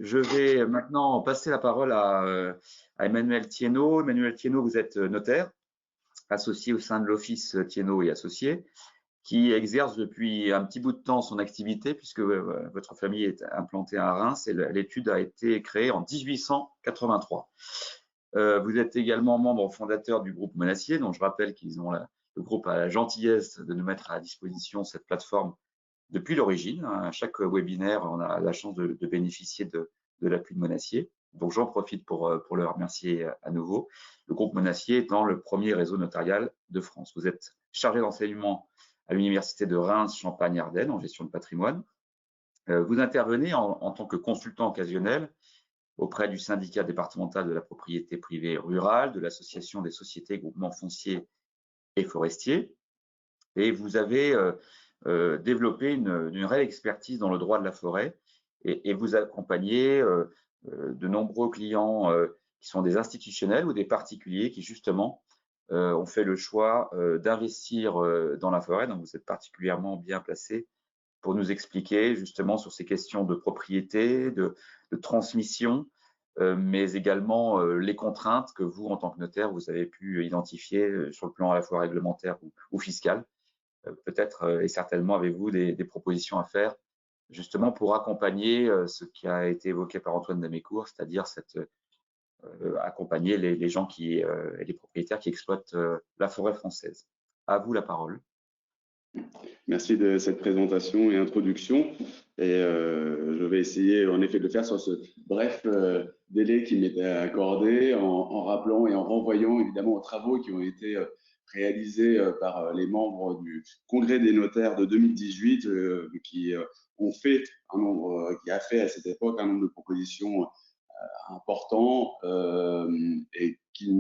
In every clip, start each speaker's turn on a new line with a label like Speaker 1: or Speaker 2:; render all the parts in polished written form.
Speaker 1: Je vais maintenant passer la parole à Emmanuel Thiénot. Emmanuel Thiénot, vous êtes notaire, associé au sein de l'Office Thiénot et Associés, qui exerce depuis un petit bout de temps son activité, puisque votre famille est implantée à Reims et l'étude a été créée en 1883. Vous êtes également membre fondateur du groupe Monassier, dont je rappelle le groupe a la gentillesse de nous mettre à disposition cette plateforme depuis l'origine. À chaque webinaire, on a la chance de bénéficier de l'appui de Monassier. Donc, j'en profite pour le remercier à nouveau. Le groupe Monassier étant le premier réseau notarial de France. Vous êtes chargé d'enseignement à l'Université de Reims, Champagne-Ardenne en gestion de patrimoine. Vous intervenez en tant que consultant occasionnel auprès du syndicat départemental de la propriété privée rurale, de l'association des sociétés, groupements fonciers et forestiers. Et vous avez développer une réelle expertise dans le droit de la forêt et vous accompagnez de nombreux clients qui sont des institutionnels ou des particuliers qui justement ont fait le choix d'investir dans la forêt. Donc vous êtes particulièrement bien placé pour nous expliquer justement sur ces questions de propriété, de transmission, mais également les contraintes que vous, en tant que notaire, vous avez pu identifier sur le plan à la fois réglementaire ou fiscal. Peut-être et certainement avez-vous des propositions à faire justement pour accompagner ce qui a été évoqué par Antoine Damécourt, c'est-à-dire accompagner les gens et les propriétaires qui exploitent la forêt française. À vous la parole.
Speaker 2: Merci de cette présentation et introduction. Et je vais essayer en effet de le faire sur ce bref délai qui m'était accordé en rappelant et en renvoyant évidemment aux travaux qui ont été réalisés par les membres du Congrès des notaires de 2018 qui a fait à cette époque un nombre de propositions importants et qui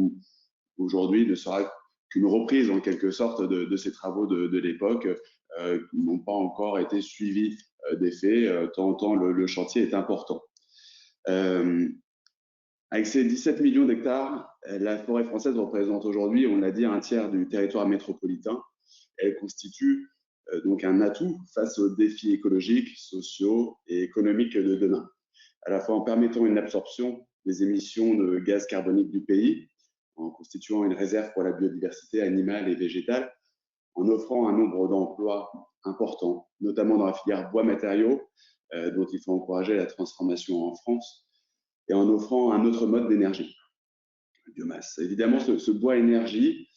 Speaker 2: aujourd'hui ne sera qu'une reprise en quelque sorte de ces travaux de l'époque qui n'ont pas encore été suivis des faits, tant le chantier est important. Avec ces 17 millions d'hectares, la forêt française représente aujourd'hui, on l'a dit, un tiers du territoire métropolitain. Elle constitue donc un atout face aux défis écologiques, sociaux et économiques de demain, à la fois en permettant une absorption des émissions de gaz carbonique du pays, en constituant une réserve pour la biodiversité animale et végétale, en offrant un nombre d'emplois importants, notamment dans la filière bois-matériaux, dont il faut encourager la transformation en France, et en offrant un autre mode d'énergie, la biomasse. Évidemment, ce bois-énergie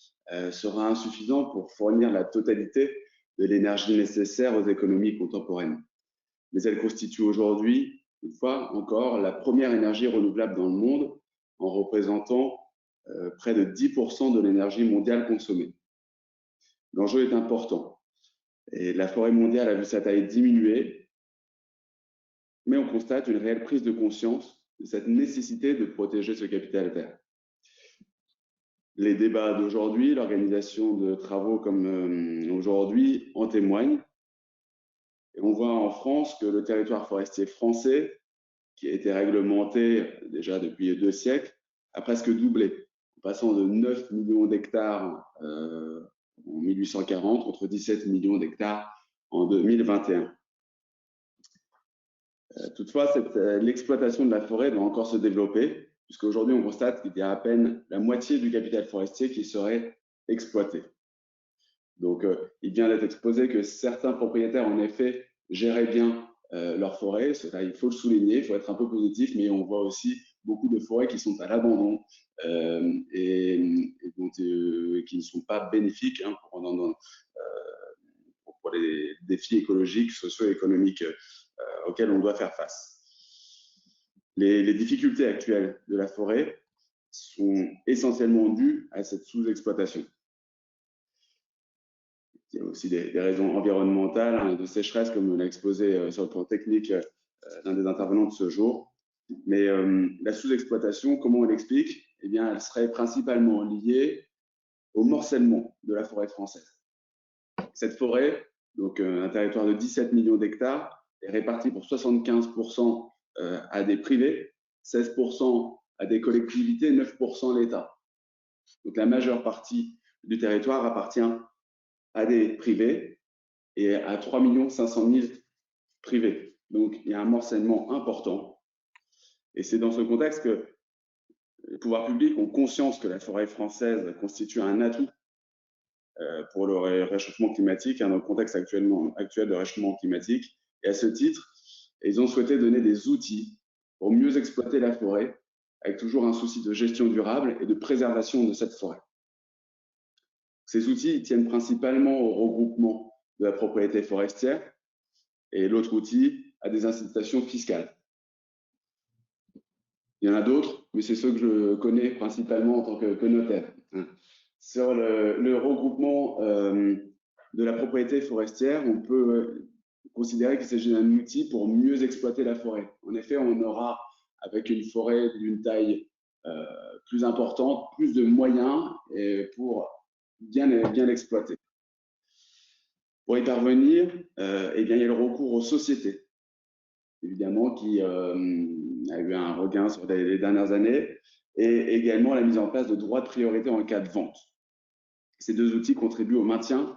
Speaker 2: sera insuffisant pour fournir la totalité de l'énergie nécessaire aux économies contemporaines. Mais elle constitue aujourd'hui, une fois encore, la première énergie renouvelable dans le monde, en représentant près de 10% de l'énergie mondiale consommée. L'enjeu est important et la forêt mondiale a vu sa taille diminuer, mais on constate une réelle prise de conscience de cette nécessité de protéger ce capital vert. Les débats d'aujourd'hui, l'organisation de travaux comme aujourd'hui en témoignent. Et on voit en France que le territoire forestier français, qui a été réglementé déjà depuis 2 siècles, a presque doublé, en passant de 9 millions d'hectares en 1840 contre 17 millions d'hectares en 2021. Toutefois, l'exploitation de la forêt doit encore se développer, puisqu'aujourd'hui, on constate qu'il y a à peine la moitié du capital forestier qui serait exploité. Donc, il vient d'être exposé que certains propriétaires, en effet, géraient bien leur forêt. Cela, il faut le souligner, il faut être un peu positif, mais on voit aussi beaucoup de forêts qui sont à l'abandon et qui ne sont pas bénéfiques pour les défis écologiques, socio-économiques auxquels on doit faire face. Les difficultés actuelles de la forêt sont essentiellement dues à cette sous-exploitation. Il y a aussi des raisons environnementales, de sécheresse, comme on l'a exposé sur le plan technique l'un des intervenants de ce jour. Mais la sous-exploitation, comment on l'explique? Eh bien, elle serait principalement liée au morcellement de la forêt française. Cette forêt, donc un territoire de 17 millions d'hectares, est répartie pour 75% à des privés, 16% à des collectivités, 9% à l'État. Donc la majeure partie du territoire appartient à des privés et à 3 500 000 privés. Donc il y a un morcellement important. Et c'est dans ce contexte que les pouvoirs publics ont conscience que la forêt française constitue un atout pour le réchauffement climatique, dans le contexte actuel de réchauffement climatique. Et à ce titre, ils ont souhaité donner des outils pour mieux exploiter la forêt, avec toujours un souci de gestion durable et de préservation de cette forêt. Ces outils tiennent principalement au regroupement de la propriété forestière et l'autre outil à des incitations fiscales. Il y en a d'autres, mais c'est ceux que je connais principalement en tant que notaire. Sur le regroupement de la propriété forestière, on peut considérer qu'il s'agit d'un outil pour mieux exploiter la forêt. En effet, on aura, avec une forêt d'une taille plus importante, plus de moyens pour bien l'exploiter. Pour y parvenir, eh bien, il y a le recours aux sociétés, évidemment, qui a eu un regain sur les dernières années, et également la mise en place de droits de priorité en cas de vente. Ces deux outils contribuent au maintien,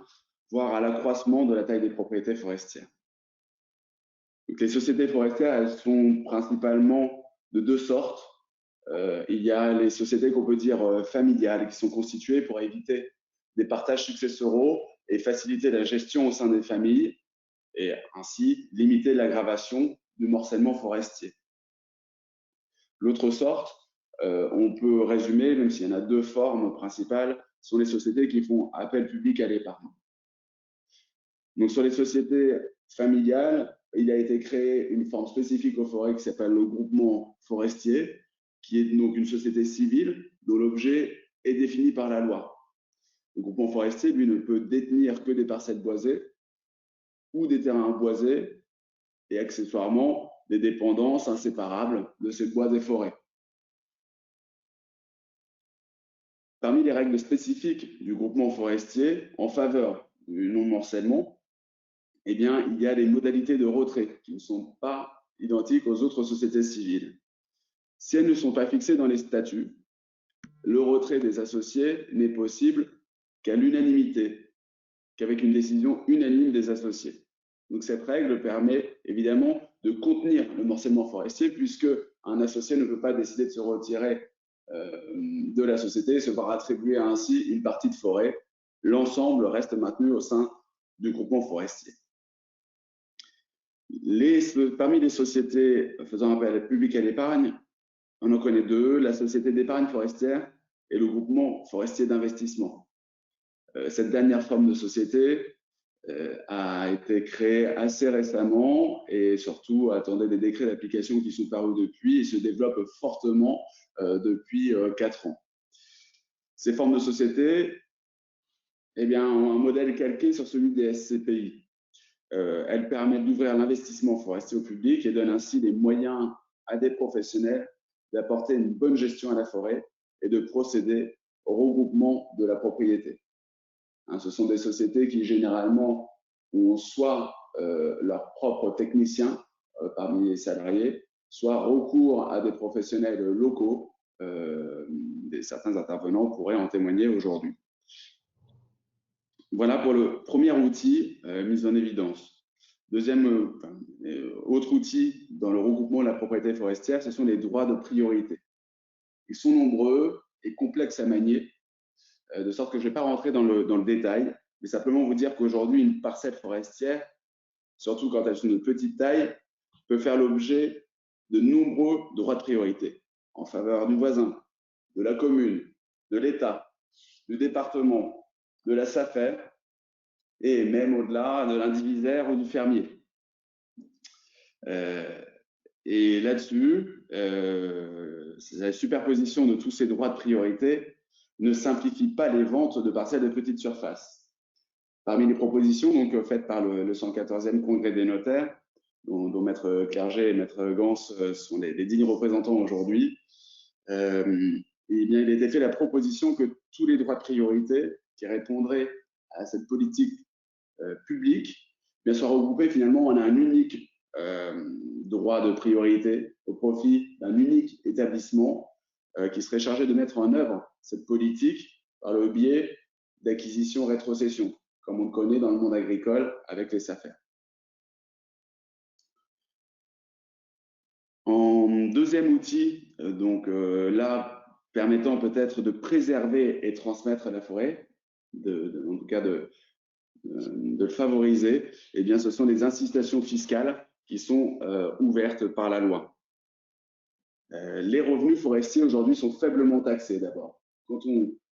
Speaker 2: voire à l'accroissement de la taille des propriétés forestières. Donc, les sociétés forestières, elles sont principalement de deux sortes. Il y a les sociétés qu'on peut dire familiales, qui sont constituées pour éviter des partages successoraux et faciliter la gestion au sein des familles, et ainsi limiter l'aggravation du morcellement forestier. L'autre sorte, on peut résumer, même s'il y en a deux formes principales, sont les sociétés qui font appel public à l'épargne. Donc sur les sociétés familiales, il a été créé une forme spécifique aux forêts qui s'appelle le groupement forestier, qui est donc une société civile dont l'objet est défini par la loi. Le groupement forestier, lui, ne peut détenir que des parcelles boisées ou des terrains boisés et accessoirement des dépendances inséparables de ces bois et forêts. Parmi les règles spécifiques du groupement forestier en faveur du non-morcellement, eh bien, il y a les modalités de retrait qui ne sont pas identiques aux autres sociétés civiles. Si elles ne sont pas fixées dans les statuts, le retrait des associés n'est possible qu'à l'unanimité, qu'avec une décision unanime des associés. Donc cette règle permet évidemment de contenir le morcellement forestier, puisque un associé ne peut pas décider de se retirer de la société et se voir attribuer ainsi une partie de forêt. L'ensemble reste maintenu au sein du groupement forestier. Parmi les sociétés faisant appel public à l'épargne, on en connaît deux, la société d'épargne forestière et le groupement forestier d'investissement. Cette dernière forme de société a été créée assez récemment et surtout attendait des décrets d'application qui sont parus depuis et se développe fortement depuis 4 ans. Ces formes de société eh bien, ont un modèle calqué sur celui des SCPI. Elles permettent d'ouvrir l'investissement forestier au public et donnent ainsi les moyens à des professionnels d'apporter une bonne gestion à la forêt et de procéder au regroupement de la propriété. Ce sont des sociétés qui généralement ont soit leurs propres techniciens parmi les salariés, soit recours à des professionnels locaux. Certains intervenants pourraient en témoigner aujourd'hui. Voilà pour le premier outil mis en évidence. Deuxième, autre outil dans le regroupement de la propriété forestière, ce sont les droits de priorité. Ils sont nombreux et complexes à manier, de sorte que je ne vais pas rentrer dans le détail, mais simplement vous dire qu'aujourd'hui, une parcelle forestière, surtout quand elles sont de petite taille, peut faire l'objet de nombreux droits de priorité en faveur du voisin, de la commune, de l'État, du département, de la SAFER et même au-delà de l'indivisaire ou du fermier. Et là-dessus, la superposition de tous ces droits de priorité ne simplifie pas les ventes de parcelles de petite surface. Parmi les propositions donc, faites par le 114e Congrès des notaires, dont Maître Clerget et Maître Gans sont les dignes représentants aujourd'hui, eh bien, il a été fait la proposition que tous les droits de priorité qui répondraient à cette politique publique bien soient regroupés finalement en un unique droit de priorité au profit d'un unique établissement qui serait chargé de mettre en œuvre cette politique par le biais d'acquisition-rétrocession, comme on le connaît dans le monde agricole avec les SAFER. En deuxième outil, là, permettant peut-être de préserver et transmettre la forêt, en tout cas de le favoriser, eh bien, ce sont les incitations fiscales qui sont ouvertes par la loi. Les revenus forestiers aujourd'hui sont faiblement taxés d'abord. Quand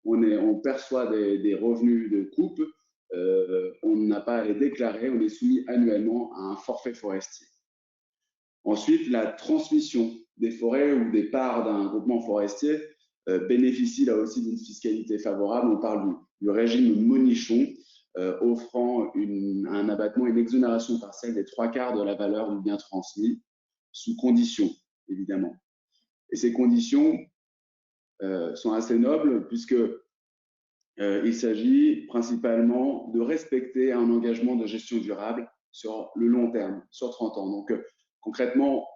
Speaker 2: on perçoit des revenus de coupe, on n'a pas à les déclarer, on est soumis annuellement à un forfait forestier. Ensuite, la transmission des forêts ou des parts d'un groupement forestier bénéficie là aussi d'une fiscalité favorable. On parle du régime Monichon, offrant un abattement, une exonération partielle des 3/4 de la valeur du bien transmis, sous conditions, évidemment. Et ces conditions sont assez nobles, puisque il s'agit principalement de respecter un engagement de gestion durable sur le long terme, sur 30 ans. Donc, concrètement,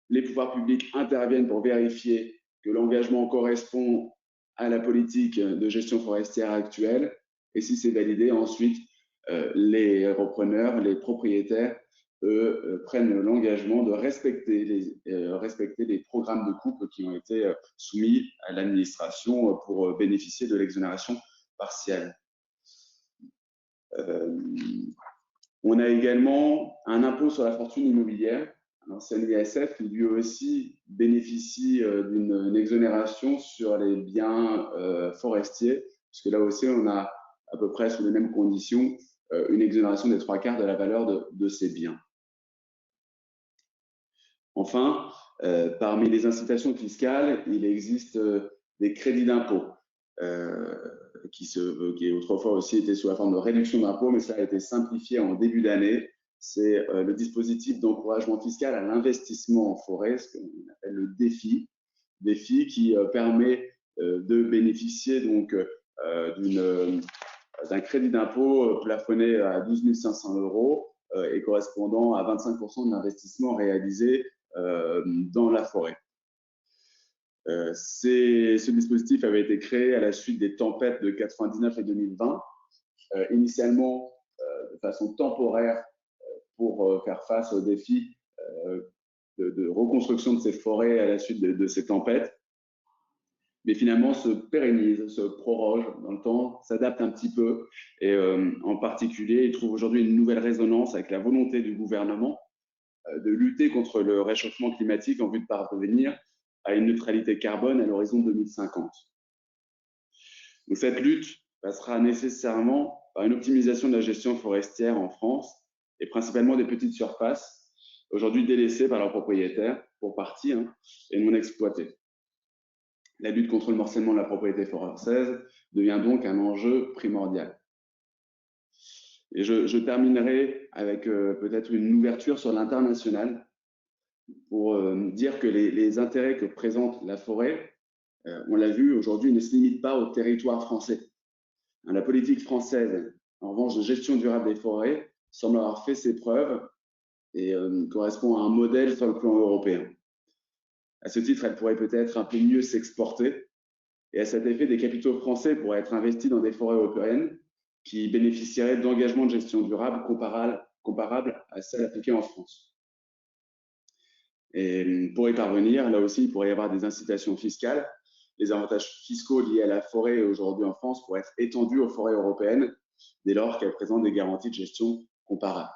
Speaker 2: les pouvoirs publics interviennent pour vérifier que l'engagement correspond à la politique de gestion forestière actuelle. Et si c'est validé, ensuite, les repreneurs, les propriétaires, eux, prennent l'engagement de respecter les programmes de coupe qui ont été soumis à l'administration pour bénéficier de l'exonération partielle. On a également un impôt sur la fortune immobilière, un ancien ISF, qui lui aussi bénéficie d'une exonération sur les biens forestiers, puisque là aussi on a à peu près sous les mêmes conditions une exonération des 3/4 de la valeur de ces biens. Enfin, parmi les incitations fiscales, il existe des crédits d'impôt qui autrefois aussi étaient sous la forme de réduction d'impôt, mais ça a été simplifié en début d'année. C'est le dispositif d'encouragement fiscal à l'investissement en forêt, ce qu'on appelle le DEFI qui permet de bénéficier donc d'un crédit d'impôt plafonné à 12 500 € et correspondant à 25% de l'investissement réalisé dans la forêt. Ce dispositif avait été créé à la suite des tempêtes de 99 et 2020, initialement de façon temporaire pour faire face aux défis de reconstruction de ces forêts à la suite de ces tempêtes, mais finalement se pérennise, se proroge dans le temps, s'adapte un petit peu, et en particulier, il trouve aujourd'hui une nouvelle résonance avec la volonté du gouvernement de lutter contre le réchauffement climatique en vue de parvenir à une neutralité carbone à l'horizon 2050. Donc cette lutte passera nécessairement par une optimisation de la gestion forestière en France, et principalement des petites surfaces, aujourd'hui délaissées par leurs propriétaires, pour partie, et non exploitées. La lutte contre le morcellement de la propriété française devient donc un enjeu primordial. Et je terminerai avec peut-être une ouverture sur l'international pour dire que les intérêts que présente la forêt, on l'a vu aujourd'hui, ne se limitent pas au territoire français. La politique française, en revanche, de gestion durable des forêts, semble avoir fait ses preuves et correspond à un modèle sur le plan européen. À ce titre, elle pourrait peut-être un peu mieux s'exporter, et à cet effet, des capitaux français pourraient être investis dans des forêts européennes qui bénéficieraient d'engagements de gestion durable comparables à celles appliquées en France. Et pour y parvenir, là aussi, il pourrait y avoir des incitations fiscales. Les avantages fiscaux liés à la forêt aujourd'hui en France pourraient être étendus aux forêts européennes dès lors qu'elles présentent des garanties de gestion comparables.